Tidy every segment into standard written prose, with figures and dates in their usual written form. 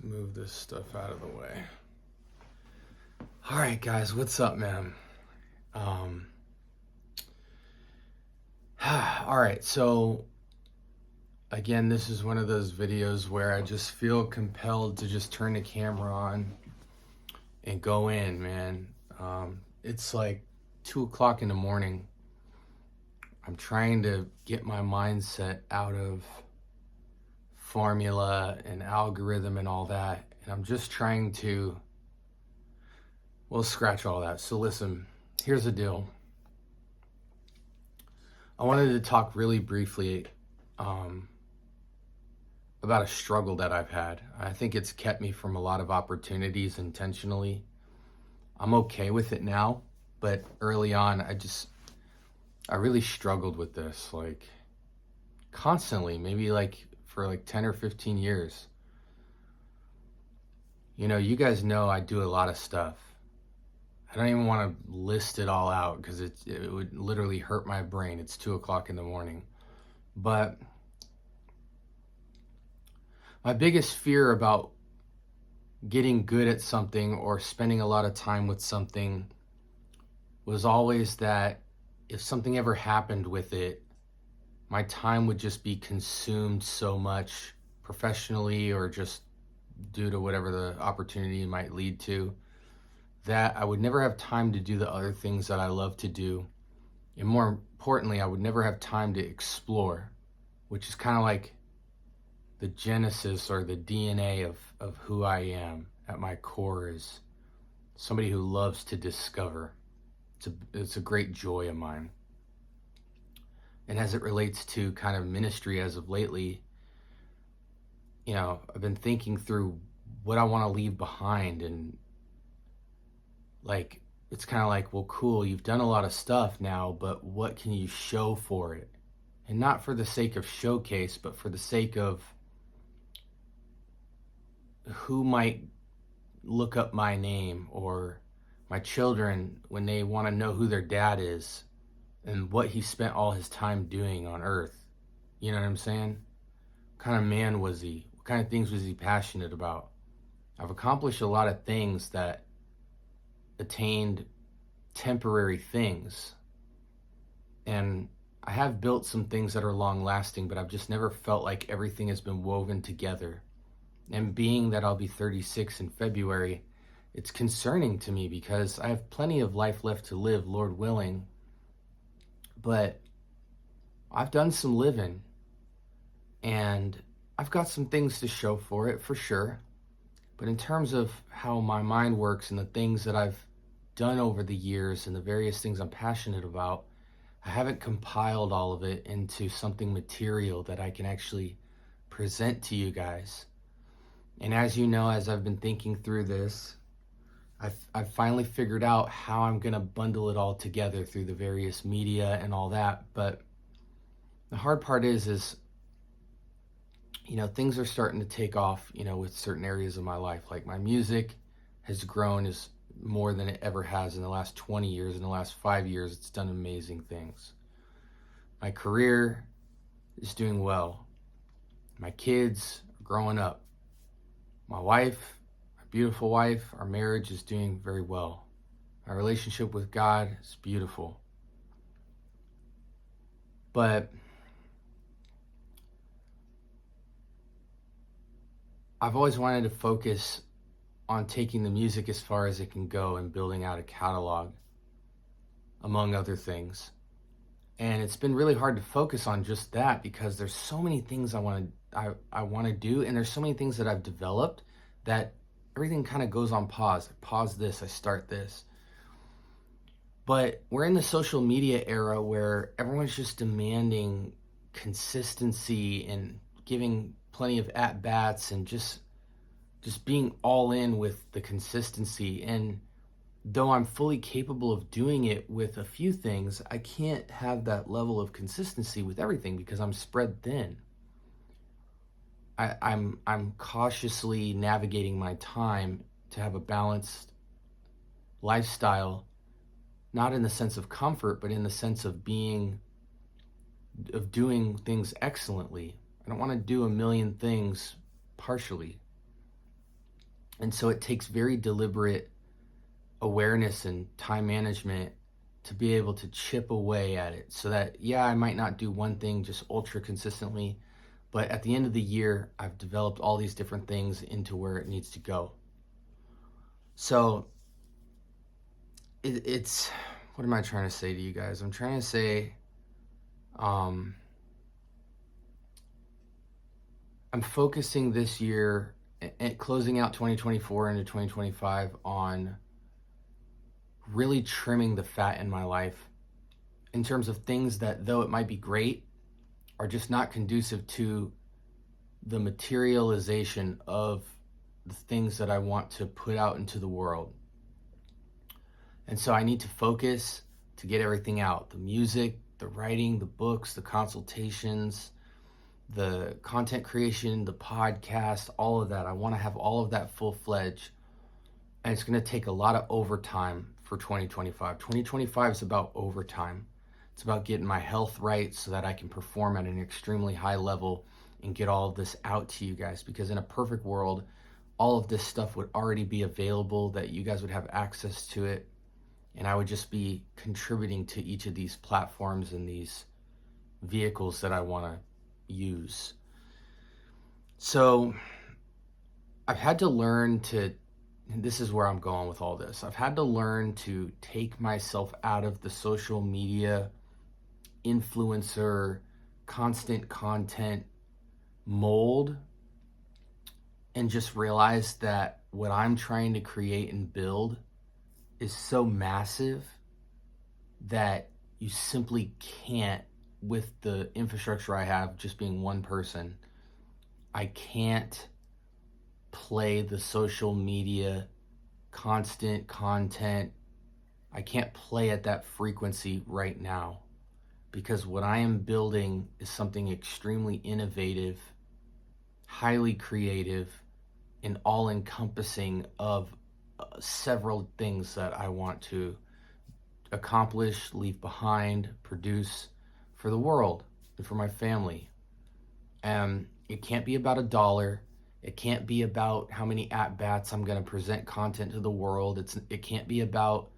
Move this stuff out of the way. All right, guys, what's up, man? Um, all right, so again, this is one of those videos where I just feel compelled to just turn the camera on and go in, man. It's like 2 o'clock in the morning. I'm trying to get my mindset out of formula and algorithm and all that, and I'm just trying to, well, scratch all that. So listen, here's the deal. I wanted to talk really briefly about a struggle that I've had. I think it's kept me from a lot of opportunities intentionally. I'm okay with it now, but early on, I really struggled with this, like constantly, maybe like for like 10 or 15 years. You know, you guys know I do a lot of stuff. I don't even want to list it all out because it would literally hurt my brain. It's 2 o'clock in the morning. But my biggest fear about getting good at something or spending a lot of time with something was always that if something ever happened with it, my time would just be consumed so much professionally or just due to whatever the opportunity might lead to, that I would never have time to do the other things that I love to do. And more importantly, I would never have time to explore, which is kind of like the genesis or the DNA of who I am at my core, is somebody who loves to discover. It's a great joy of mine. And as it relates to kind of ministry as of lately, you know, I've been thinking through what I want to leave behind, and like, it's kind of like, well, cool, you've done a lot of stuff now, but what can you show for it? And not for the sake of showcase, but for the sake of who might look up my name, or my children when they want to know who their dad is and what he spent all his time doing on earth. You know what I'm saying? What kind of man was he? What kind of things was he passionate about? I've accomplished a lot of things that attained temporary things, and I have built some things that are long lasting, but I've just never felt like everything has been woven together. And being that I'll be 36 in February, it's concerning to me because I have plenty of life left to live, Lord willing, but I've done some living and I've got some things to show for it, for sure. But in terms of how my mind works and the things that I've done over the years and the various things I'm passionate about, I haven't compiled all of it into something material that I can actually present to you guys. And as you know, as I've been thinking through this, I've finally figured out how I'm going to bundle it all together through the various media and all that. But the hard part is, you know, things are starting to take off, you know, with certain areas of my life. Like my music has grown as more than it ever has in the last 20 years. In the last 5 years, it's done amazing things. My career is doing well. My kids are growing up. My wife, my beautiful wife, our marriage is doing very well. My relationship with God is beautiful. But I've always wanted to focus on taking the music as far as it can go and building out a catalog, among other things. And it's been really hard to focus on just that because there's so many things I want to do, and there's so many things that I've developed that everything kind of goes on pause. I pause this, I start this. But we're in the social media era where everyone's just demanding consistency and giving plenty of at-bats and just being all in with the consistency. And though I'm fully capable of doing it with a few things, I can't have that level of consistency with everything because I'm spread thin. I'm cautiously navigating my time to have a balanced lifestyle, not in the sense of comfort, but in the sense of doing things excellently. I don't want to do a million things partially. And so it takes very deliberate awareness and time management to be able to chip away at it, so that, yeah, I might not do one thing just ultra consistently, but at the end of the year, I've developed all these different things into where it needs to go. So it's, what am I trying to say to you guys? I'm trying to say, I'm focusing this year and closing out 2024 into 2025 on really trimming the fat in my life in terms of things that, though it might be great, are just not conducive to the materialization of the things that I want to put out into the world. And so I need to focus to get everything out: the music, the writing, the books, the consultations, the content creation, the podcast, all of that. I want to have all of that full-fledged. And it's going to take a lot of overtime for 2025. 2025 is about overtime. It's about getting my health right so that I can perform at an extremely high level and get all of this out to you guys. Because in a perfect world, all of this stuff would already be available, that you guys would have access to it. And I would just be contributing to each of these platforms and these vehicles that I want to use. So I've had to learn to, and this is where I'm going with all this, I've had to learn to take myself out of the social media influencer constant content mold and just realize that what I'm trying to create and build is so massive that you simply can't, with the infrastructure I have, just being one person, I can't play the social media constant content. I can't play at that frequency right now, because what I am building is something extremely innovative, highly creative, and all-encompassing of several things that I want to accomplish, leave behind, produce for the world and for my family. And it can't be about $1. It can't be about how many at-bats I'm going to present content to the world. It can't be about,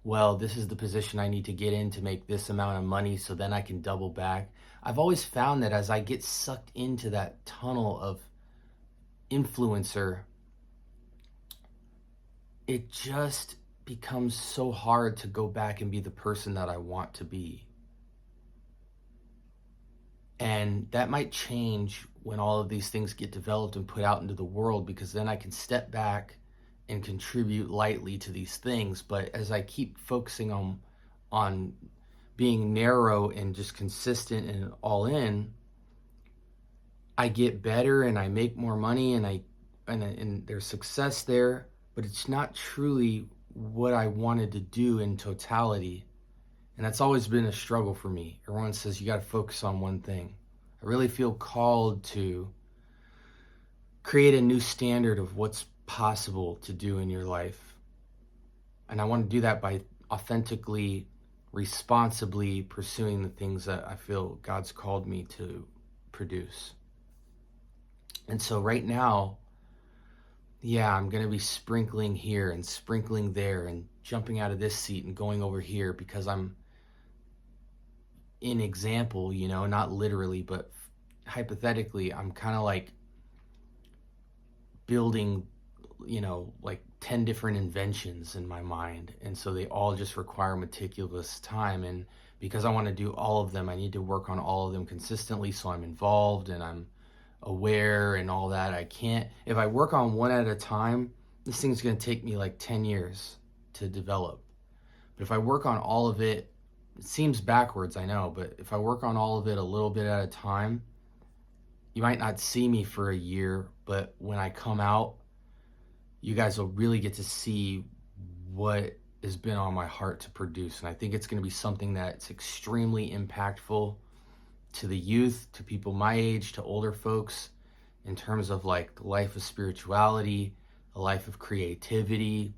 well, this is the position I need to get in to make this amount of money so then I can double back. I've always found that as I get sucked into that tunnel of influencer, it just becomes so hard to go back and be the person that I want to be. And that might change when all of these things get developed and put out into the world, because then I can step back and contribute lightly to these things. But as I keep focusing on being narrow and just consistent and all in, I get better and I make more money and there's success there, but it's not truly what I wanted to do in totality. And that's always been a struggle for me. Everyone says you got to focus on one thing. I really feel called to create a new standard of what's possible to do in your life. And I want to do that by authentically, responsibly pursuing the things that I feel God's called me to produce. And so right now, yeah, I'm going to be sprinkling here and sprinkling there and jumping out of this seat and going over here, because I'm, in example, not literally, but hypothetically, I'm kind of like building, like 10 different inventions in my mind. And so they all just require meticulous time. And because I want to do all of them, I need to work on all of them consistently. So I'm involved and I'm aware and all that. I can't, if I work on one at a time, this thing's going to take me like 10 years to develop. But if I work on all of it, it seems backwards, I know, but if I work on all of it a little bit at a time, you might not see me for a year, but when I come out, you guys will really get to see what has been on my heart to produce. And I think it's going to be something that's extremely impactful to the youth, to people my age, to older folks, in terms of like the life of spirituality, a life of creativity,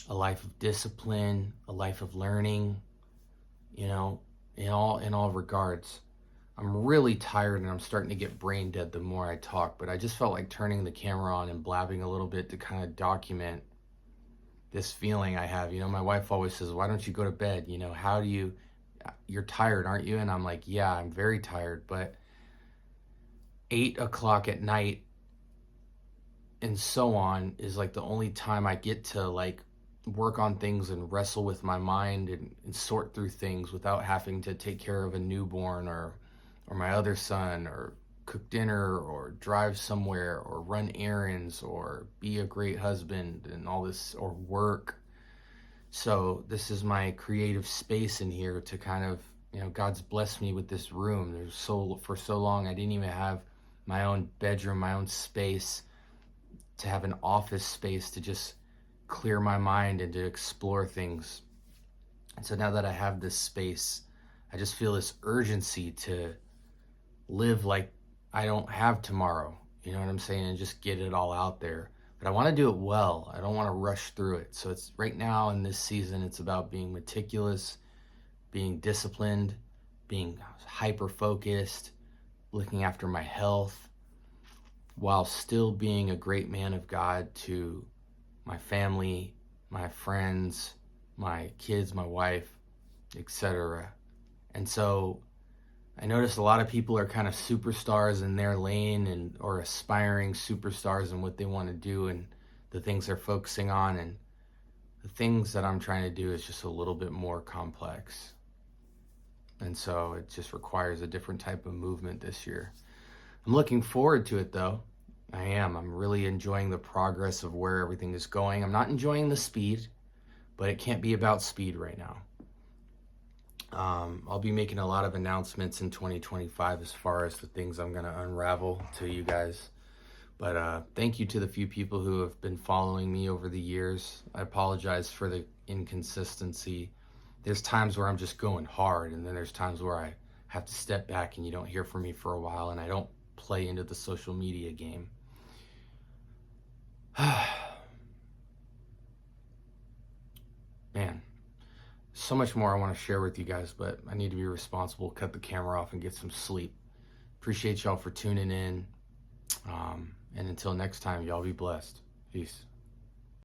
a life of discipline, a life of learning, in all regards. I'm really tired and I'm starting to get brain dead the more I talk, but I just felt like turning the camera on and blabbing a little bit to kind of document this feeling I have. You know, my wife always says, "Why don't you go to bed? You know, how do you, you're tired, aren't you?" And I'm like, "Yeah, I'm very tired, but 8 o'clock at night and so on is like the only time I get to like work on things and wrestle with my mind and sort through things without having to take care of a newborn or my other son or cook dinner or drive somewhere or run errands or be a great husband and all this or work. So this is my creative space in here to kind of, you know, God's blessed me with this room. There's for so long I didn't even have my own bedroom, my own space, to have an office space to just clear my mind and to explore things. And so now that I have this space, I just feel this urgency to live like I don't have tomorrow. You know what I'm saying? And just get it all out there. But I want to do it well. I don't want to rush through it. So it's right now in this season, it's about being meticulous, being disciplined, being hyper focused, looking after my health, while still being a great man of God to my family, my friends, my kids, my wife, etc. And so I noticed a lot of people are kind of superstars in their lane and or aspiring superstars in what they want to do and the things they're focusing on, and the things that I'm trying to do is just a little bit more complex. And so it just requires a different type of movement this year. I'm looking forward to it though. I am. I'm really enjoying the progress of where everything is going. I'm not enjoying the speed, but it can't be about speed right now. I'll be making a lot of announcements in 2025 as far as the things I'm going to unravel to you guys. But thank you to the few people who have been following me over the years. I apologize for the inconsistency. There's times where I'm just going hard, and then there's times where I have to step back and you don't hear from me for a while, and I don't play into the social media game. Man, so much more I want to share with you guys, but I need to be responsible, cut the camera off, and get some sleep. Appreciate y'all for tuning in. And until next time, y'all be blessed. Peace.